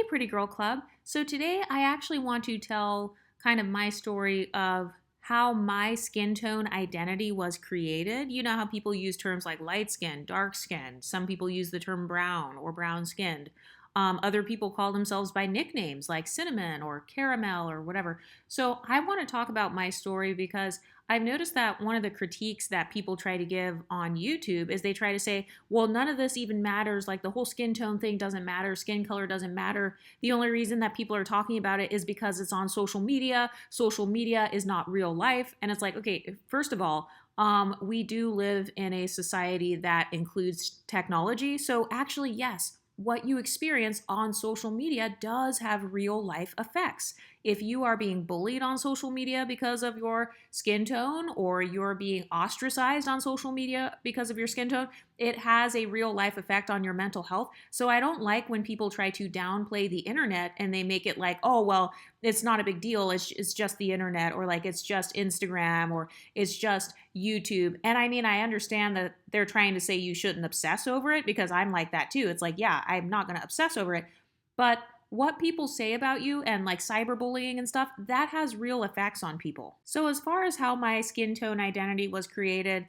Pretty Girl Club. So today I actually want to tell kind of my story of how my skin tone identity was created. You know how people use terms like light skin, dark skin. Some people use the term brown or brown skinned. Other people call themselves by nicknames like cinnamon or caramel or whatever. So I want to talk about my story because I've noticed that one of the critiques that people try to give on YouTube is they try to say, well, none of this even matters. Like the whole skin tone thing doesn't matter. Skin color doesn't matter. The only reason that people are talking about it is because it's on social media. Social media is not real life. And it's like, okay, first of all, we do live in a society that includes technology. So actually, yes, what you experience on social media does have real life effects. If you are being bullied on social media because of your skin tone, or you're being ostracized on social media because of your skin tone, it has a real life effect on your mental health. So I don't like when people try to downplay the internet and they make it like, oh, well, it's not a big deal. It's just the internet, or like it's just Instagram, or it's just YouTube. And I mean, I understand that they're trying to say you shouldn't obsess over it, because I'm like that too. It's like, yeah, I'm not going to obsess over it. But what people say about you and like cyberbullying and stuff, that has real effects on people. So as far as how my skin tone identity was created,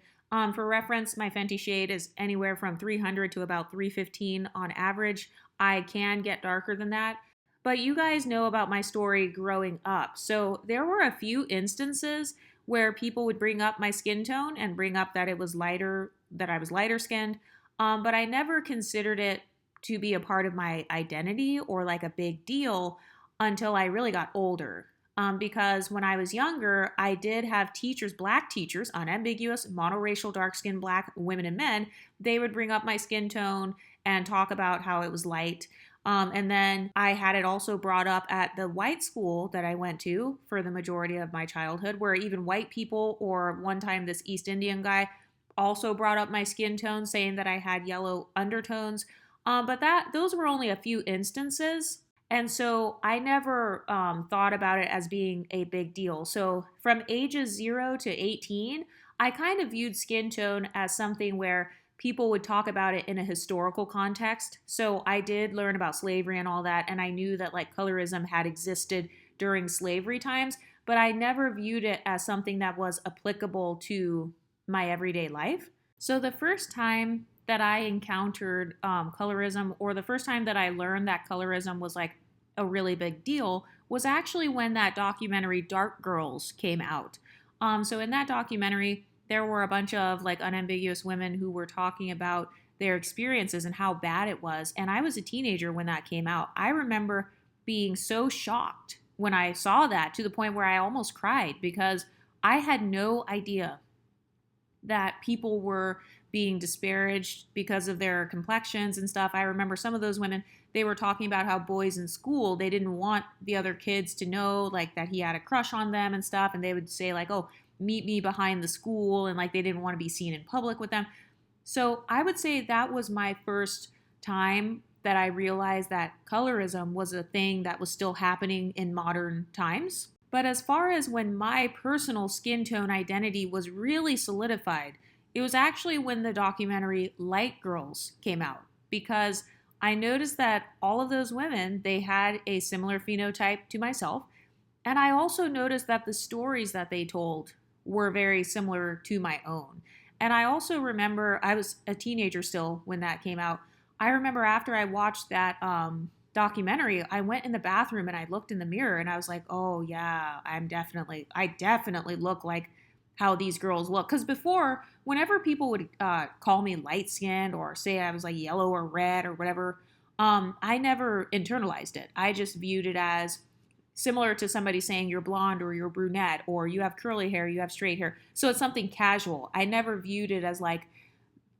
for reference, my Fenty shade is anywhere from 300 to about 315 on average. I can get darker than that. But you guys know about my story growing up. So there were a few instances where people would bring up my skin tone and bring up that it was lighter, that I was lighter skinned. But I never considered it to be a part of my identity or like a big deal until I really got older. Because when I was younger, I did have teachers, black teachers, unambiguous, monoracial, dark skinned black women and men. They would bring up my skin tone and talk about how it was light. And then I had it also brought up at the white school that I went to for the majority of my childhood, where even white people, or one time this East Indian guy also brought up my skin tone, saying that I had yellow undertones. But those were only a few instances. And so I never thought about it as being a big deal. So from ages 0 to 18, I kind of viewed skin tone as something where people would talk about it in a historical context. So I did learn about slavery and all that, and I knew that like colorism had existed during slavery times, but I never viewed it as something that was applicable to my everyday life. So the first time that I encountered colorism, or the first time that I learned that colorism was like a really big deal, was actually when that documentary Dark Girls came out. So in that documentary, there were a bunch of like unambiguous women who were talking about their experiences and how bad it was. And I was a teenager when that came out. I remember being so shocked when I saw that, to the point where I almost cried, because I had no idea that people were being disparaged because of their complexions and stuff. I remember some of those women, they were talking about how boys in school, they didn't want the other kids to know like that he had a crush on them and stuff. And they would say like, oh, meet me behind the school, and like they didn't want to be seen in public with them. So I would say that was my first time that I realized that colorism was a thing that was still happening in modern times. But as far as when my personal skin tone identity was really solidified, it was actually when the documentary Light Girls came out, because I noticed that all of those women, they had a similar phenotype to myself. And I also noticed that the stories that they told were very similar to my own. And I also remember, I was a teenager still when that came out. I remember after I watched that documentary, I went in the bathroom and I looked in the mirror and I was like, oh yeah, I definitely look like how these girls look. Because before, whenever people would call me light skinned or say I was like yellow or red or whatever, I never internalized it. I just viewed it as similar to somebody saying you're blonde or you're brunette, or you have curly hair, you have straight hair. So it's something casual. I never viewed it as like,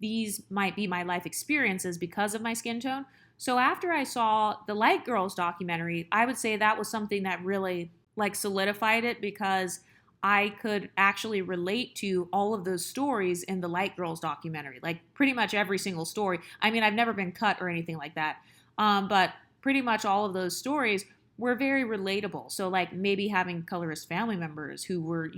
these might be my life experiences because of my skin tone. So after I saw the Light Girls documentary, I would say that was something that really like solidified it, because I could actually relate to all of those stories in the Light Girls documentary, like pretty much every single story. I mean, I've never been cut or anything like that, but pretty much all of those stories were very relatable. So like maybe having colorist family members who were,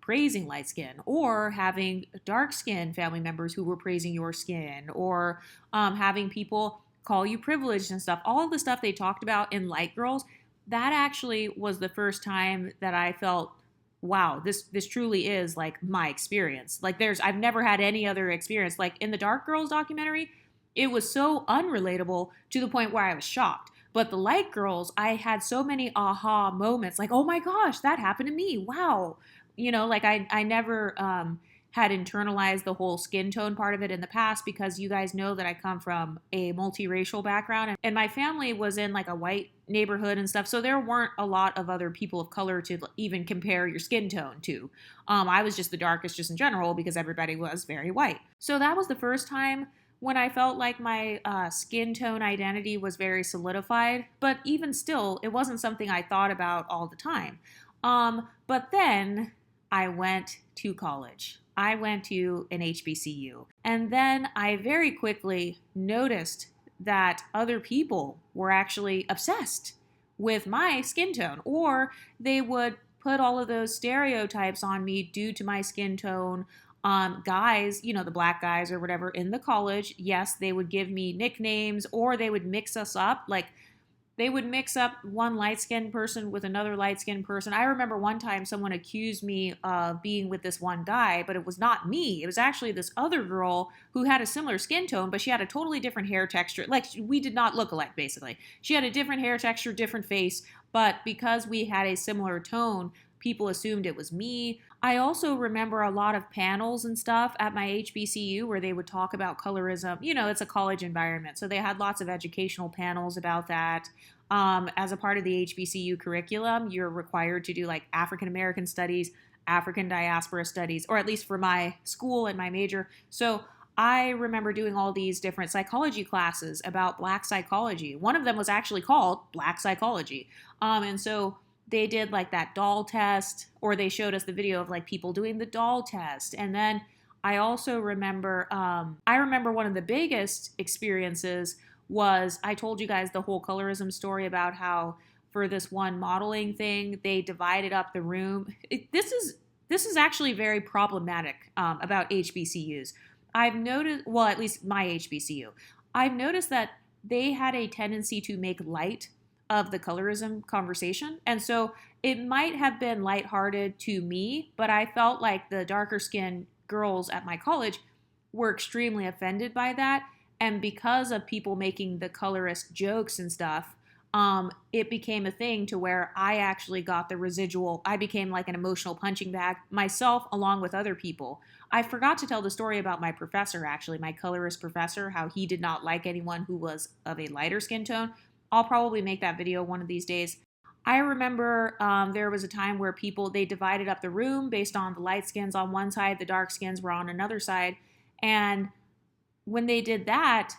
praising light skin, or having dark skin family members who were praising your skin, or having people call you privileged and stuff. All of the stuff they talked about in Light Girls, that actually was the first time that I felt, wow, this truly is like my experience. Like I've never had any other experience. Like in the Dark Girls documentary, it was so unrelatable to the point where I was shocked. But the Light Girls, I had so many aha moments, like, oh my gosh, that happened to me. Wow. Like I never had internalized the whole skin tone part of it in the past, because you guys know that I come from a multiracial background, and my family was in like a white neighborhood and stuff. So there weren't a lot of other people of color to even compare your skin tone to. I was just the darkest just in general because everybody was very white. So that was the first time when I felt like my skin tone identity was very solidified. But even still, it wasn't something I thought about all the time. But then I went to college. I went to an HBCU. And then I very quickly noticed that other people were actually obsessed with my skin tone, or they would put all of those stereotypes on me due to my skin tone. Guys, the black guys or whatever in the college, yes, they would give me nicknames, or they would mix us up. Like they would mix up one light-skinned person with another light-skinned person. I remember one time someone accused me of being with this one guy, but it was not me. It was actually this other girl who had a similar skin tone, but she had a totally different hair texture. Like, we did not look alike, basically. She had a different hair texture, different face, but because we had a similar tone, people assumed it was me. I also remember a lot of panels and stuff at my HBCU where they would talk about colorism. It's a college environment, so they had lots of educational panels about that. As a part of the HBCU curriculum, you're required to do like African American studies, African diaspora studies, or at least for my school and my major. So I remember doing all these different psychology classes about Black psychology. One of them was actually called Black Psychology. And so they did like that doll test, or they showed us the video of like people doing the doll test. And then I also remember, one of the biggest experiences was, I told you guys the whole colorism story about how for this one modeling thing, they divided up the room. This is actually very problematic about HBCUs. I've noticed, well, at least my HBCU, I've noticed that they had a tendency to make light of the colorism conversation. And so it might have been lighthearted to me, but I felt like the darker skinned girls at my college were extremely offended by that. And because of people making the colorist jokes and stuff, it became a thing to where I actually got the residual. I became like an emotional punching bag myself, along with other people. I forgot to tell the story about my professor, actually, my colorist professor, how he did not like anyone who was of a lighter skin tone. I'll probably make that video one of these days. I remember there was a time where they divided up the room based on the light skins on one side, the dark skins were on another side. And when they did that,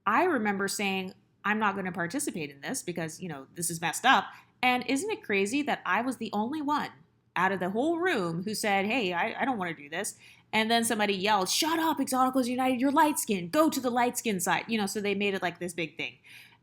I remember saying, I'm not going to participate in this because, this is messed up. And isn't it crazy that I was the only one out of the whole room who said, hey, I don't want to do this. And then somebody yelled, shut up, Exoticals United, you're light skinned. Go to the light skin side. So they made it like this big thing.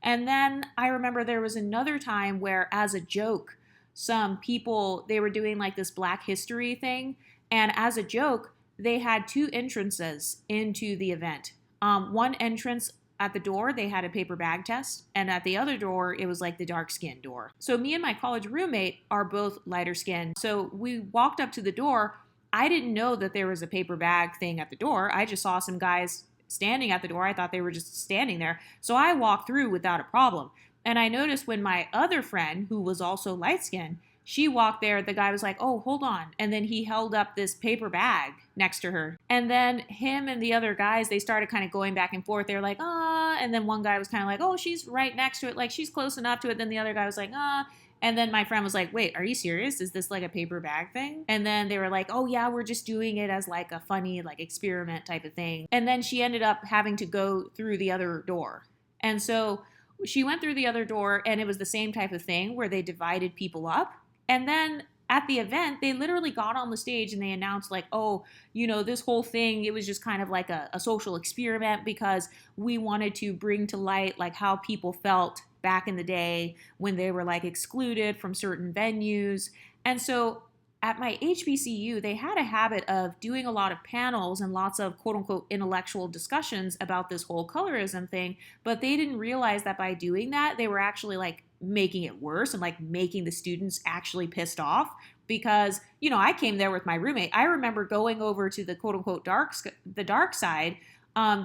And then I remember there was another time where, as a joke, some people, they were doing like this Black History thing. And as a joke, they had two entrances into the event. One entrance at the door, they had a paper bag test. And at the other door, it was like the dark skin door. So me and my college roommate are both lighter skinned. So we walked up to the door. I didn't know that there was a paper bag thing at the door. I just saw some guys standing at the door. I thought they were just standing there. So I walked through without a problem. And I noticed when my other friend, who was also light skinned, she walked there, the guy was like, oh, hold on. And then he held up this paper bag next to her. And then him and the other guys, they started kind of going back and forth. They're like, ah. And then one guy was kind of like, oh, she's right next to it. Like, she's close enough to it. Then the other guy was like, ah. And then my friend was like, wait, are you serious? Is this like a paper bag thing? And then they were like, oh yeah, we're just doing it as like a funny like experiment type of thing. And then she ended up having to go through the other door. And so she went through the other door, and it was the same type of thing where they divided people up. And then at the event, they literally got on the stage and they announced like, oh, this whole thing, it was just kind of like a social experiment because we wanted to bring to light like how people felt back in the day when they were like excluded from certain venues. And so at my HBCU, they had a habit of doing a lot of panels and lots of quote unquote intellectual discussions about this whole colorism thing, but they didn't realize that by doing that, they were actually like making it worse and like making the students actually pissed off because, I came there with my roommate. I remember going over to the quote unquote the dark side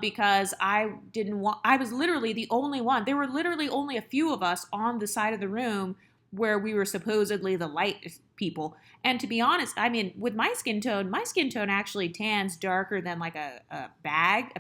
because I was literally the only one. There were literally only a few of us on the side of the room where we were supposedly the light people. And to be honest, I mean, with my skin tone actually tans darker than like a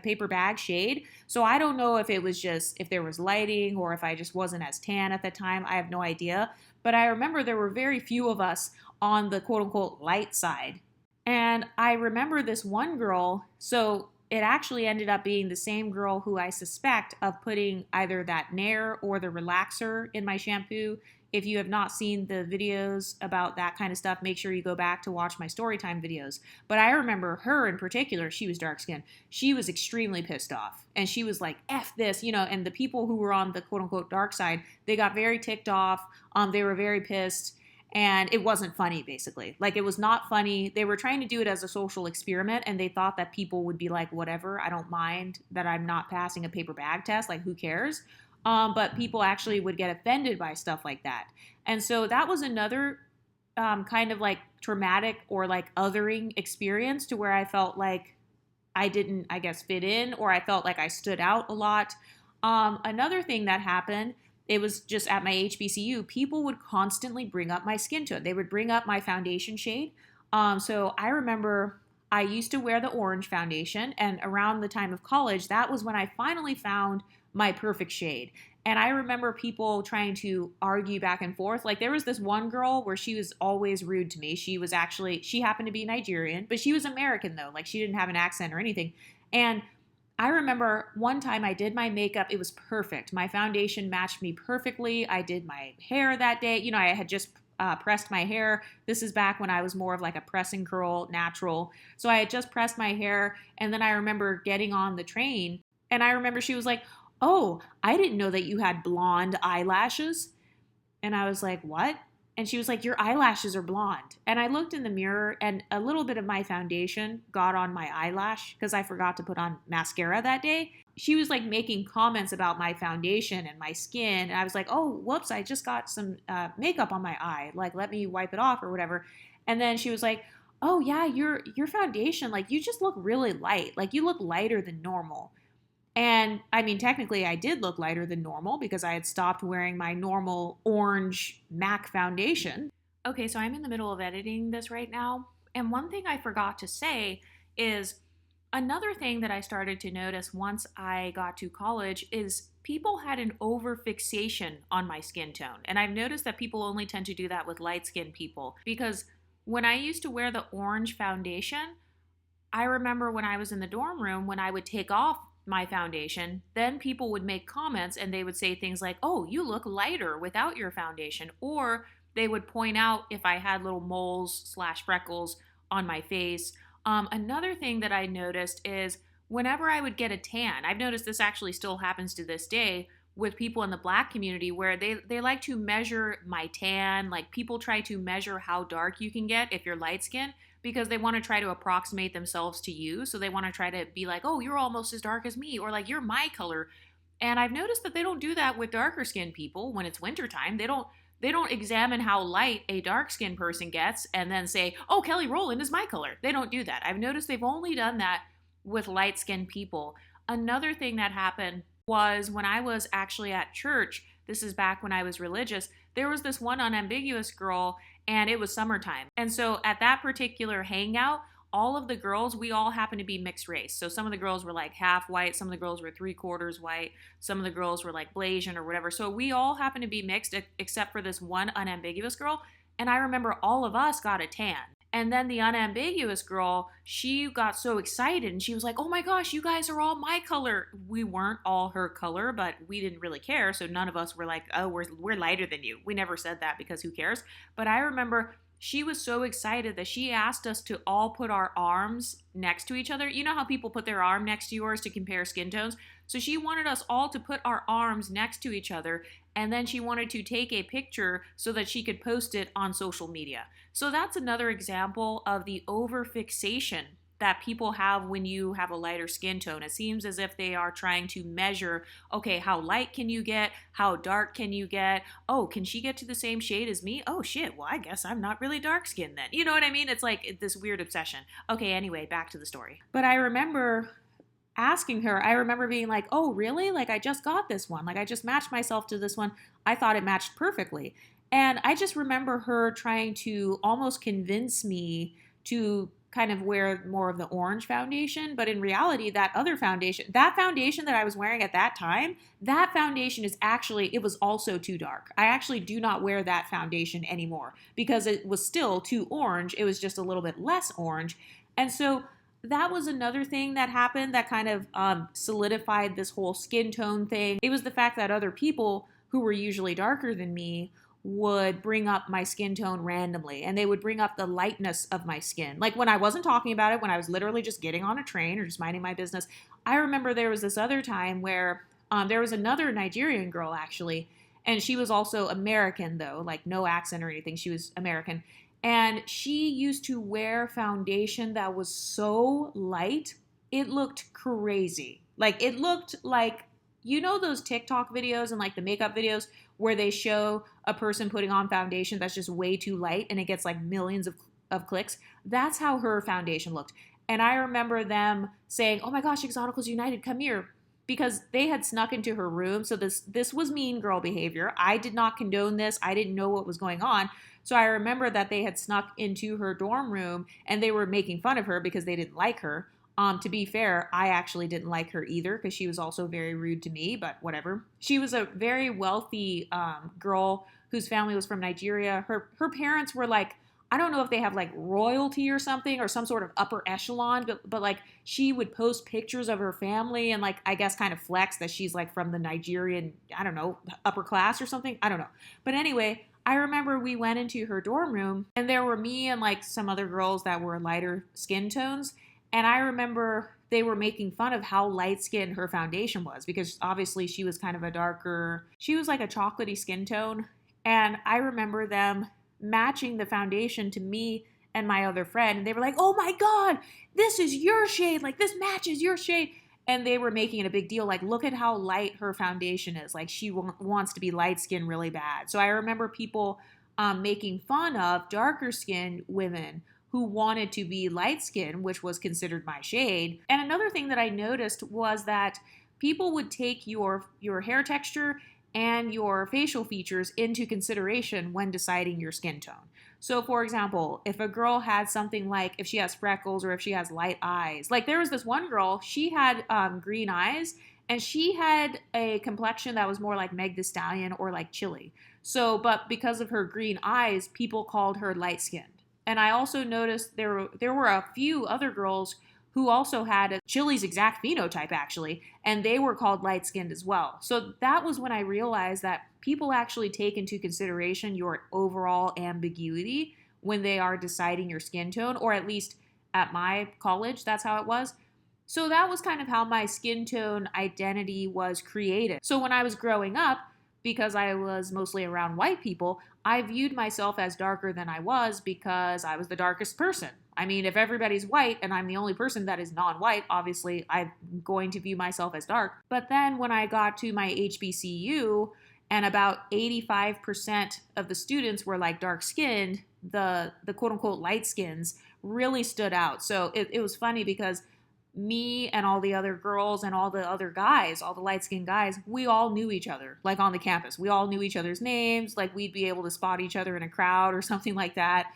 paper bag shade. So I don't know if it was just, if there was lighting or if I just wasn't as tan at the time. I have no idea. But I remember there were very few of us on the quote unquote light side. And I remember this one girl, so it actually ended up being the same girl who I suspect of putting either that Nair or the relaxer in my shampoo. If you have not seen the videos about that kind of stuff, make sure you go back to watch my storytime videos. But I remember her in particular, she was dark skinned. She was extremely pissed off. And she was like, F this, and the people who were on the quote unquote dark side, they got very ticked off. They were very pissed. And it wasn't funny, basically. Like, it was not funny. They were trying to do it as a social experiment, and they thought that people would be like, whatever, I don't mind that I'm not passing a paper bag test. Like, who cares? But people actually would get offended by stuff like that. And so that was another kind of like traumatic or like othering experience to where I felt like I didn't, I guess, fit in, or I felt like I stood out a lot. Another thing that happened, it was just at my HBCU, people would constantly bring up my skin tone. They would bring up my foundation shade. So I remember I used to wear the orange foundation, and around the time of college, that was when I finally found my perfect shade. And I remember people trying to argue back and forth. Like, there was this one girl where she was always rude to me. She happened to be Nigerian, but she was American though. Like, she didn't have an accent or anything. And I remember one time I did my makeup. It was perfect. My foundation matched me perfectly. I did my hair that day. I had just pressed my hair. This is back when I was more of like a press and curl natural. So I had just pressed my hair. And then I remember getting on the train. And I remember she was like, oh, I didn't know that you had blonde eyelashes. And I was like, what? And she was like, your eyelashes are blonde. And I looked in the mirror and a little bit of my foundation got on my eyelash because I forgot to put on mascara that day. She was like making comments about my foundation and my skin. And I was like, oh, whoops, I just got some makeup on my eye. Like, let me wipe it off or whatever. And then she was like, oh yeah, your foundation, like you just look really light. Like you look lighter than normal. And I mean, technically I did look lighter than normal because I had stopped wearing my normal orange MAC foundation. Okay, so I'm in the middle of editing this right now. And one thing I forgot to say is another thing that I started to notice once I got to college is people had an over-fixation on my skin tone. And I've noticed that people only tend to do that with light-skinned people because when I used to wear the orange foundation, I remember when I was in the dorm room, when I would take off my foundation, then people would make comments and they would say things like, oh, you look lighter without your foundation. Or they would point out if I had little moles / freckles on my face. Another thing that I noticed is whenever I would get a tan, I've noticed this actually still happens to this day with people in the Black community where they like to measure my tan. Like people try to measure how dark you can get if you're light skinned, because they want to try to approximate themselves to you. So they want to try to be like, oh, you're almost as dark as me, or like, you're my color. And I've noticed that they don't do that with darker skinned people when it's wintertime. They don't examine how light a dark skinned person gets and then say, oh, Kelly Rowland is my color. They don't do that. I've noticed they've only done that with light skinned people. Another thing that happened was when I was actually at church, this is back when I was religious, there was this one unambiguous girl and it was summertime. And so at that particular hangout, all of the girls, we all happened to be mixed race. So some of the girls were like half white, some of the girls were 3/4 white, some of the girls were like Blasian or whatever. So we all happened to be mixed except for this one unambiguous girl. And I remember all of us got a tan. And then the unambiguous girl, she got so excited and she was like, oh my gosh, you guys are all my color. We weren't all her color, but we didn't really care. So none of us were like, oh, we're lighter than you. We never said that because who cares? But I remember she was so excited that she asked us to all put our arms next to each other. You know how people put their arm next to yours to compare skin tones? So she wanted us all to put our arms next to each other and then she wanted to take a picture so that she could post it on social media. So that's another example of the overfixation that people have when you have a lighter skin tone. It seems as if they are trying to measure, okay, how light can you get? How dark can you get? Oh, can she get to the same shade as me? Oh shit, well, I guess I'm not really dark skinned then. You know what I mean? It's like this weird obsession. Okay, anyway, back to the story. But I remember asking her, I remember being like, oh, really? Like, I just got this one. Like, I just matched myself to this one. I thought it matched perfectly. And I just remember her trying to almost convince me to kind of wear more of the orange foundation. But in reality, that foundation that I was wearing at that time, that foundation is actually, it was also too dark. I actually do not wear that foundation anymore because it was still too orange. It was just a little bit less orange. And so that was another thing that happened that kind of solidified this whole skin tone thing. It was the fact that other people who were usually darker than me would bring up my skin tone randomly, and they would bring up the lightness of my skin. Like when I wasn't talking about it, when I was literally just getting on a train or just minding my business. I remember there was this other time where there was another Nigerian girl actually, and she was also American though, like no accent or anything. She was American. And she used to wear foundation that was so light, it looked crazy. Like it looked like, you know, those TikTok videos and like the makeup videos where they show a person putting on foundation that's just way too light and it gets like millions of clicks. That's how her foundation looked. And I remember them saying, oh my gosh, Exoticals United, come here. Because they had snuck into her room. So this was mean girl behavior. I did not condone this. I didn't know what was going on. So I remember that they had snuck into her dorm room and they were making fun of her because they didn't like her. To be fair, I actually didn't like her either because she was also very rude to me, but whatever. She was a very wealthy girl whose family was from Nigeria. Her parents were like, I don't know if they have like royalty or something or some sort of upper echelon, but like she would post pictures of her family and like, I guess kind of flex that she's like from the Nigerian, I don't know, upper class or something. I don't know. But anyway, I remember we went into her dorm room and there were me and like some other girls that were lighter skin tones. And I remember they were making fun of how light skinned her foundation was because obviously she was kind of a darker, she was like a chocolatey skin tone. And I remember them matching the foundation to me and my other friend. And they were like, oh my God, this is your shade. Like this matches your shade. And they were making it a big deal. Like, look at how light her foundation is. Like she wants to be light skinned really bad. So I remember people making fun of darker skinned women who wanted to be light skinned, which was considered my shade. And another thing that I noticed was that people would take your hair texture and your facial features into consideration when deciding your skin tone. So for example, if a girl had something like, if she has freckles or if she has light eyes, like there was this one girl, she had green eyes and she had a complexion that was more like Meg Thee Stallion or like Chili. So, but because of her green eyes, people called her light skinned. And I also noticed there were a few other girls who also had Chili's exact phenotype, actually, and they were called light-skinned as well. So that was when I realized that people actually take into consideration your overall ambiguity when they are deciding your skin tone, or at least at my college, that's how it was. So that was kind of how my skin tone identity was created. So when I was growing up, because I was mostly around white people, I viewed myself as darker than I was because I was the darkest person. I mean, if everybody's white and I'm the only person that is non-white, obviously I'm going to view myself as dark. But then when I got to my HBCU and about 85% of the students were like dark skinned, the quote unquote light skins really stood out. So it was funny because me and all the other girls and all the other guys, all the light-skinned guys, we all knew each other, like on the campus. We all knew each other's names, like we'd be able to spot each other in a crowd or something like that.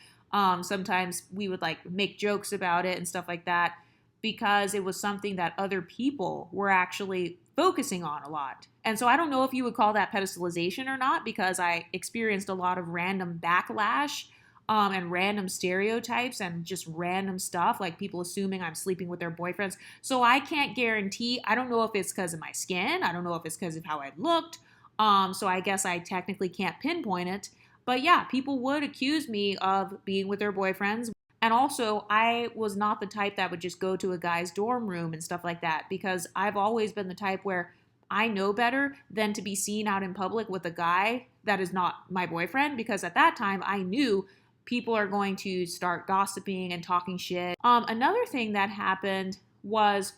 Sometimes we would like make jokes about it and stuff like that because it was something that other people were actually focusing on a lot. And so I don't know if you would call that pedestalization or not because I experienced a lot of random backlash and random stereotypes and just random stuff, like people assuming I'm sleeping with their boyfriends. So I can't guarantee, I don't know if it's because of my skin. I don't know if it's because of how I looked. So I guess I technically can't pinpoint it. But yeah, people would accuse me of being with their boyfriends. And also, I was not the type that would just go to a guy's dorm room and stuff like that because I've always been the type where I know better than to be seen out in public with a guy that is not my boyfriend, because at that time I knew people are going to start gossiping and talking shit. Another thing that happened was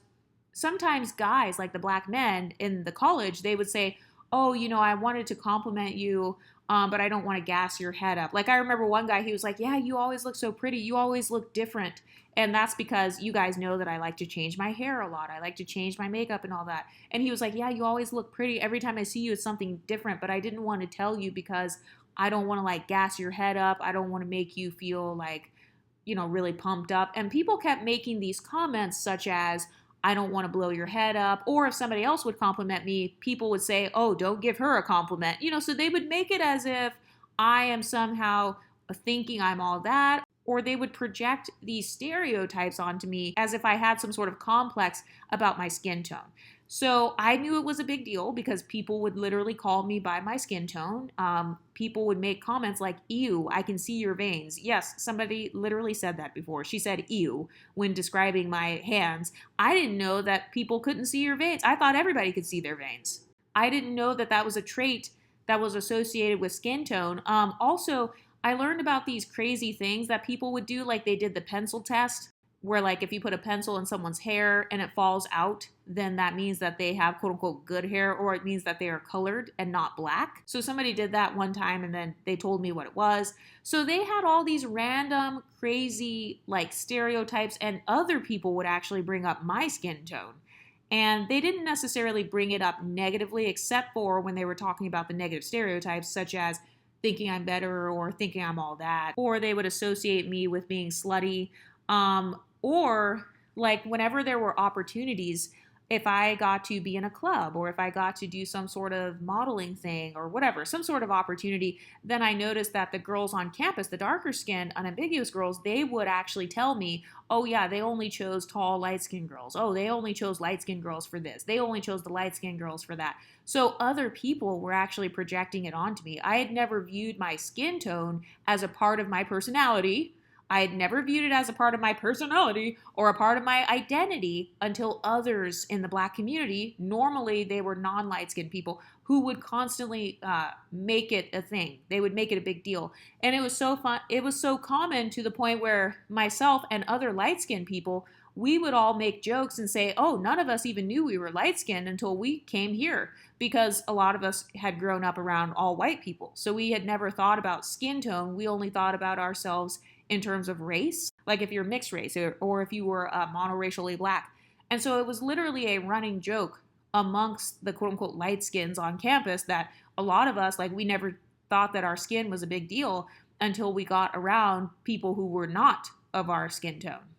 sometimes guys, like the black men in the college, they would say, oh, I wanted to compliment you, but I don't want to gas your head up. Like I remember one guy, he was like, yeah, you always look so pretty. You always look different. And that's because you guys know that I like to change my hair a lot. I like to change my makeup and all that. And he was like, yeah, you always look pretty. Every time I see you, it's something different. But I didn't want to tell you because I don't want to like gas your head up. I don't want to make you feel like, really pumped up. And people kept making these comments such as, I don't want to blow your head up. Or if somebody else would compliment me, people would say, oh, don't give her a compliment. So they would make it as if I am somehow thinking I'm all that. Or they would project these stereotypes onto me as if I had some sort of complex about my skin tone. So I knew it was a big deal because people would literally call me by my skin tone. People would make comments like, ew, I can see your veins. Yes, somebody literally said that before. She said ew when describing my hands. I didn't know that people couldn't see your veins. I thought everybody could see their veins. I didn't know that that was a trait that was associated with skin tone. Also, I learned about these crazy things that people would do, like they did the pencil test, where like if you put a pencil in someone's hair and it falls out, then that means that they have quote unquote good hair, or it means that they are colored and not black. So somebody did that one time and then they told me what it was. So they had all these random crazy like stereotypes, and other people would actually bring up my skin tone. And they didn't necessarily bring it up negatively, except for when they were talking about the negative stereotypes, such as thinking I'm better or thinking I'm all that. Or they would associate me with being slutty. Or like whenever there were opportunities, if I got to be in a club or if I got to do some sort of modeling thing or whatever, some sort of opportunity, then I noticed that the girls on campus, the darker skinned, unambiguous girls, they would actually tell me, oh yeah, they only chose tall, light-skinned girls. Oh, they only chose light-skinned girls for this. They only chose the light-skinned girls for that. So other people were actually projecting it onto me. I had never viewed my skin tone as a part of my personality. I had never viewed it as a part of my personality or a part of my identity until others in the black community, normally they were non-light-skinned people, who would constantly make it a thing. They would make it a big deal. And it was so fun. It was so common to the point where myself and other light-skinned people, we would all make jokes and say, oh, none of us even knew we were light-skinned until we came here, because a lot of us had grown up around all white people. So we had never thought about skin tone. We only thought about ourselves in terms of race, like if you're mixed race or if you were monoracially black. And so it was literally a running joke amongst the quote unquote light skins on campus that a lot of us, like we never thought that our skin was a big deal until we got around people who were not of our skin tone.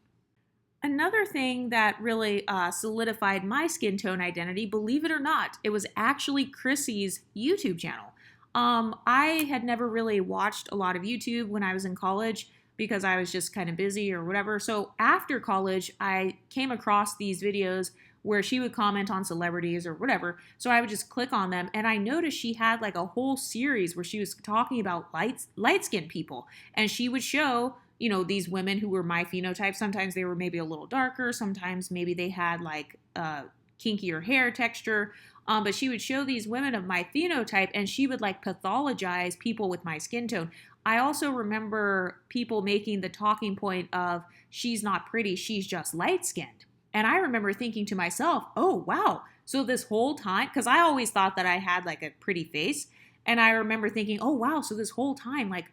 Another thing that really solidified my skin tone identity, believe it or not, it was actually Chrissy's YouTube channel. I had never really watched a lot of YouTube when I was in college, because I was just kind of busy or whatever. So after college, I came across these videos where she would comment on celebrities or whatever. So I would just click on them, and I noticed she had like a whole series where she was talking about light-skinned people. And she would show, these women who were my phenotype. Sometimes they were maybe a little darker. Sometimes maybe they had like kinkier hair texture. But she would show these women of my phenotype, and she would like pathologize people with my skin tone. I also remember people making the talking point of, she's not pretty, she's just light-skinned. And I remember thinking to myself, oh, wow. So this whole time, because I always thought that I had like a pretty face. And I remember thinking, oh, wow. So this whole time, like,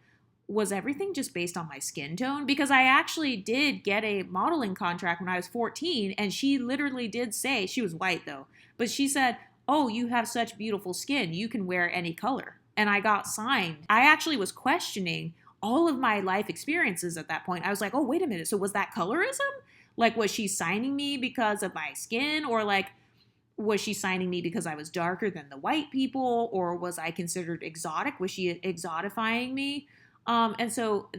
was everything just based on my skin tone? Because I actually did get a modeling contract when I was 14. And she literally did say, she was white though, but she said, oh, you have such beautiful skin. You can wear any color. And I got signed. I actually was questioning all of my life experiences at that point. I was like, oh, wait a minute. So was that colorism? Like, was she signing me because of my skin? Or like, was she signing me because I was darker than the white people? Or was I considered exotic? Was she exotifying me? And so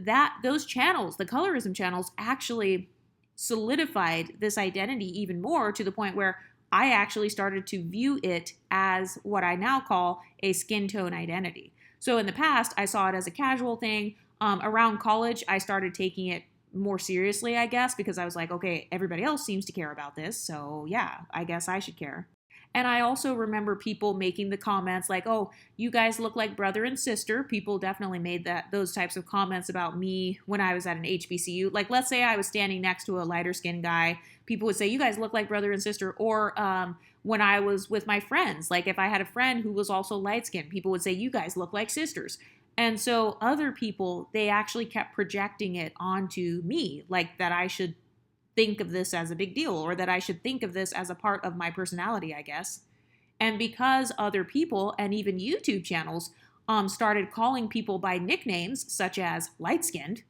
those channels, the colorism channels, actually solidified this identity even more, to the point where I actually started to view it as what I now call a skin tone identity. So in the past, I saw it as a casual thing. Around college, I started taking it more seriously, I guess, because I was like, okay, everybody else seems to care about this. So yeah, I guess I should care. And I also remember people making the comments like, oh, you guys look like brother and sister. People definitely made those types of comments about me when I was at an HBCU. Like, let's say I was standing next to a lighter skinned guy. People would say, you guys look like brother and sister. Or when I was with my friends, like if I had a friend who was also light skinned, people would say, you guys look like sisters. And so other people, they actually kept projecting it onto me, like that I should think of this as a big deal or that I should think of this as a part of my personality, I guess. And because other people and even YouTube channels started calling people by nicknames such as light skinned,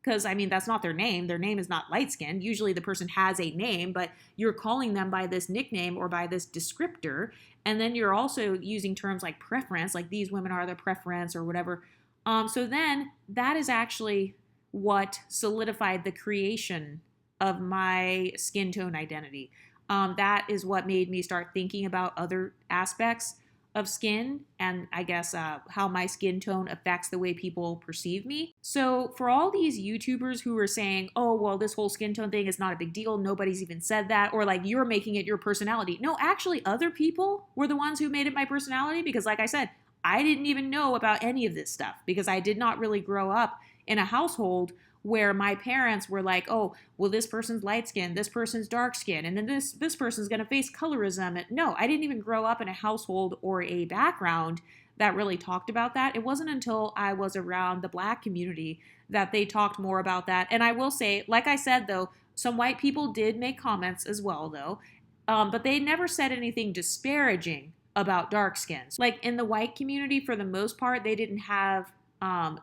because I mean, that's not their name. Their name is not light skinned. Usually the person has a name, but you're calling them by this nickname or by this descriptor. And then you're also using terms like preference, like these women are the preference or whatever. So then that is actually what solidified the creation of my skin tone identity. That is what made me start thinking about other aspects of skin and I guess how my skin tone affects the way people perceive me. So for all these YouTubers who are saying, oh, well, this whole skin tone thing is not a big deal, nobody's even said that, or like you're making it your personality. No, actually other people were the ones who made it my personality because like I said, I didn't even know about any of this stuff because I did not really grow up in a household where my parents were like, oh, well, this person's light skin, this person's dark skin, and then this person's going to face colorism. No, I didn't even grow up in a household or a background that really talked about that. It wasn't until I was around the Black community that they talked more about that. And I will say, like I said, though, some white people did make comments as well, though, but they never said anything disparaging about dark skins. Like in the white community, for the most part, they didn't have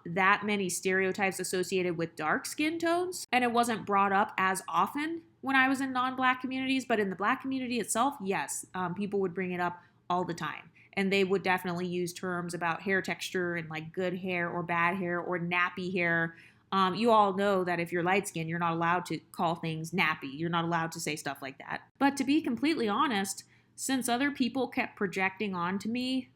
that many stereotypes associated with dark skin tones, and it wasn't brought up as often when I was in non-Black communities, but in the Black community itself, yes, people would bring it up all the time, and they would definitely use terms about hair texture and like good hair or bad hair or nappy hair. You all know that if you're light skinned, you're not allowed to call things nappy. You're not allowed to say stuff like that. But to be completely honest, since other people kept projecting onto me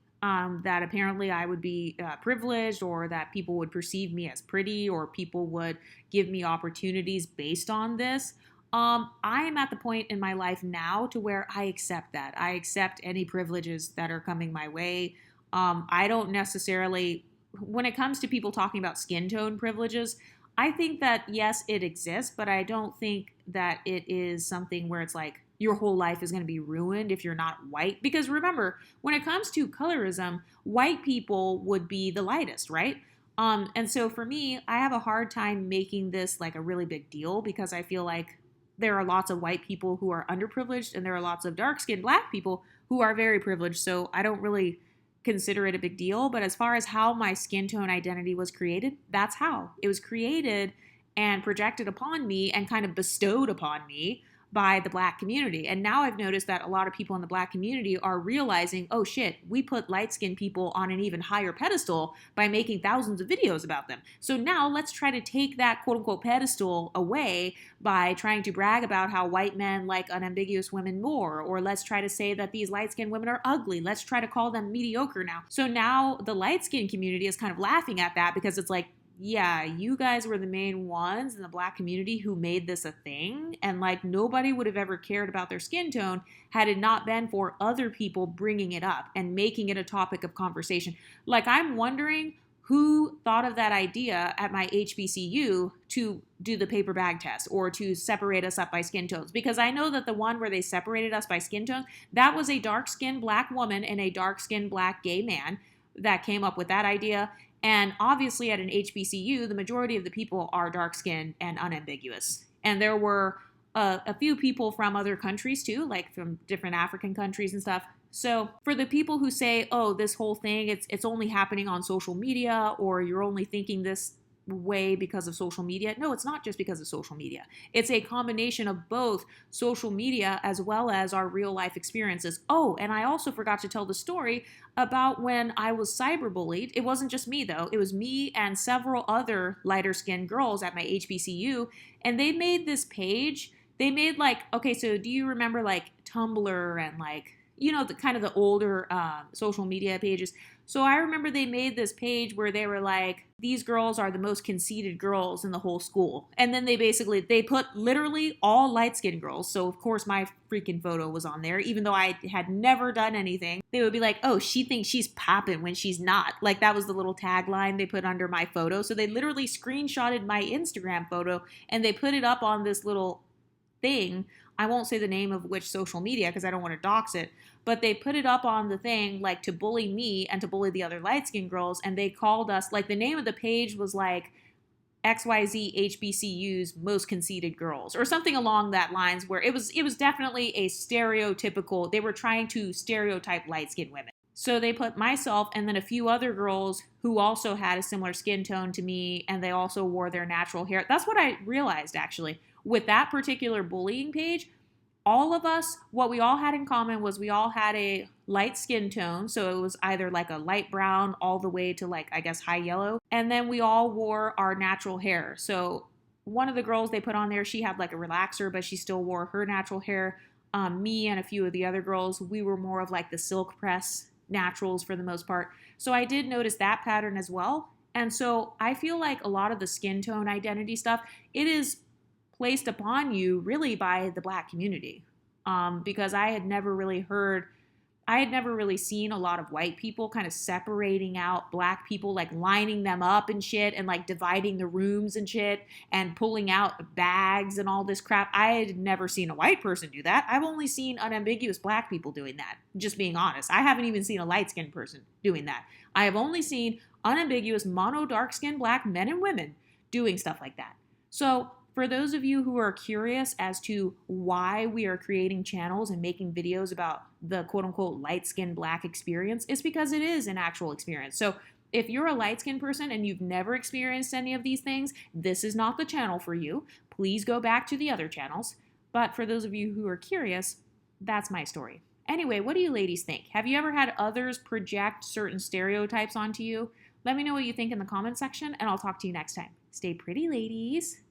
that apparently I would be privileged or that people would perceive me as pretty or people would give me opportunities based on this. I am at the point in my life now to where I accept that. I accept any privileges that are coming my way. I don't necessarily, when it comes to people talking about skin tone privileges, I think that yes, it exists, but I don't think that it is something where it's like, your whole life is going to be ruined if you're not white. Because remember, when it comes to colorism, white people would be the lightest, right? And so for me, I have a hard time making this like a really big deal because I feel like there are lots of white people who are underprivileged and there are lots of dark-skinned Black people who are very privileged. So I don't really consider it a big deal. But as far as how my skin tone identity was created, that's how. It was created and projected upon me and kind of bestowed upon me by the Black community. And now I've noticed that a lot of people in the Black community are realizing, oh shit, we put light-skinned people on an even higher pedestal by making thousands of videos about them. So now let's try to take that quote-unquote pedestal away by trying to brag about how white men like unambiguous women more, or let's try to say that these light-skinned women are ugly. Let's try to call them mediocre now. So now the light-skinned community is kind of laughing at that because it's like, yeah, you guys were the main ones in the Black community who made this a thing. And like nobody would have ever cared about their skin tone had it not been for other people bringing it up and making it a topic of conversation. Like I'm wondering who thought of that idea at my HBCU to do the paper bag test or to separate us up by skin tones. Because I know that the one where they separated us by skin tones, that was a dark-skinned Black woman and a dark-skinned Black gay man that came up with that idea. And obviously at an HBCU, the majority of the people are dark-skinned and unambiguous. And there were a few people from other countries too, like from different African countries and stuff. So for the people who say, oh, this whole thing, it's only happening on social media or you're only thinking this way because of social media. No, it's not just because of social media. It's a combination of both social media as well as our real life experiences. Oh, and I also forgot to tell the story about when I was cyberbullied. It wasn't just me though. It was me and several other lighter skinned girls at my HBCU. And they made this page. They made like, okay, so do you remember like Tumblr and like, you know, the kind of the older social media pages? So I remember they made this page where they were like, these girls are the most conceited girls in the whole school. And then they put literally all light-skinned girls. So of course my freaking photo was on there, even though I had never done anything. They would be like, oh, she thinks she's popping when she's not. Like that was the little tagline they put under my photo. So they literally screenshotted my Instagram photo and they put it up on this little thing. I won't say the name of which social media because I don't want to dox it, but they put it up on the thing like to bully me and to bully the other light-skinned girls, and they called us, like the name of the page was like XYZ HBCU's most conceited girls or something along that lines, where it was definitely a stereotypical, they were trying to stereotype light-skinned women. So they put myself and then a few other girls who also had a similar skin tone to me, and they also wore their natural hair. That's what I realized actually. With that particular bullying page, all of us, what we all had in common was we all had a light skin tone. So it was either like a light brown all the way to like, I guess, high yellow. And then we all wore our natural hair. So one of the girls they put on there, she had like a relaxer, but she still wore her natural hair. Me and a few of the other girls, we were more of like the silk press naturals for the most part. So I did notice that pattern as well. And so I feel like a lot of the skin tone identity stuff, it is placed upon you really by the Black community, because I had never really seen a lot of white people kind of separating out Black people, like lining them up and shit and like dividing the rooms and shit and pulling out bags and all this crap. I had never seen a white person do that. I've only seen unambiguous Black people doing that, just being honest. I haven't even seen a light-skinned person doing that. I have only seen unambiguous mono dark-skinned Black men and women doing stuff like that. So for those of you who are curious as to why we are creating channels and making videos about the quote-unquote light-skinned Black experience, it's because it is an actual experience. So if you're a light-skinned person and you've never experienced any of these things, this is not the channel for you. Please go back to the other channels. But for those of you who are curious, that's my story. Anyway, what do you ladies think? Have you ever had others project certain stereotypes onto you? Let me know what you think in the comment section, and I'll talk to you next time. Stay pretty, ladies.